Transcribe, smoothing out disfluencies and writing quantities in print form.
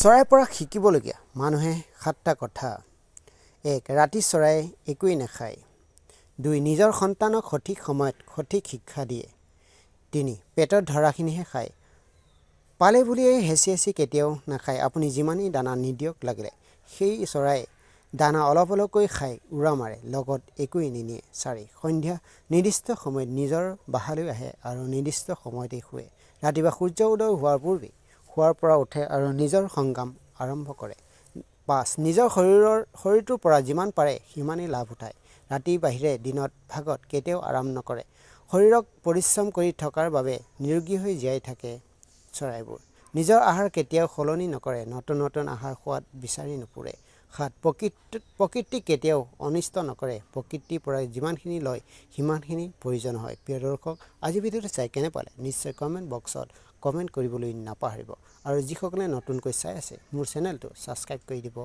চৰাইৰ পৰা শিকিবলগীয়া মানুহে 7টা কথা। 1. ৰাতি চৰাই একোৱেই নাখায়। 2. নিজৰ সন্তানক সঠিক সময়ত সঠিক শিক্ষা দিয়ে। 3. পেটত ধৰাখিনিহে খায়। পালে বুলিয়েই হেঁচি কেতিয়াও নাখায়। আপুনি যিমানেই দানা নিদিয়ক লাগিলে সেই চৰাই দানা অলপ অলপকৈ খাই উৰা মাৰে, লগত একোৱেই নিনিয়ে। 4. সন্ধিয়া নিৰ্দিষ্ট সময়ত নিজৰ বাসালৈ আহে আৰু নিৰ্দিষ্ট সময়তেই শুৱে। ৰাতিপুৱা সূৰ্য উদয় হোৱাৰ পূৰ্বেই শোৱাৰ পৰা উঠে আৰু নিজৰ সংগ্ৰাম আৰম্ভ কৰে। 5. নিজৰ শৰীৰটোৰ পৰা যিমান পাৰে সিমানেই লাভ উঠায়। ৰাতিৰ বাহিৰে দিনত ভাগত কেতিয়াও আৰাম নকৰে। শৰীৰক পৰিশ্ৰম কৰি থকাৰ বাবে নিৰোগী হৈ জীয়াই থাকে চৰাইবোৰ। নিজৰ আহাৰ কেতিয়াও সলনি নকৰে, নতুন নতুন আহাৰ সোৱাদ বিচাৰি নুফুৰে। 7. প্ৰকৃতিক কেতিয়াও অনিষ্ট নকৰে। প্ৰকৃতিৰ পৰা যিমানখিনি লয় সিমানখিনি প্ৰয়োজন হয়। প্ৰিয় দৰ্শক, আজিৰ ভিডিঅ'টো চাই কেনে পালে নিশ্চয় কমেণ্ট বক্সত কমেণ্ট কৰিবলৈ নাপাহৰিব। আৰু যিসকলে নতুনকৈ চাই আছে মোৰ চেনেলটো ছাবস্ক্ৰাইব কৰি দিব।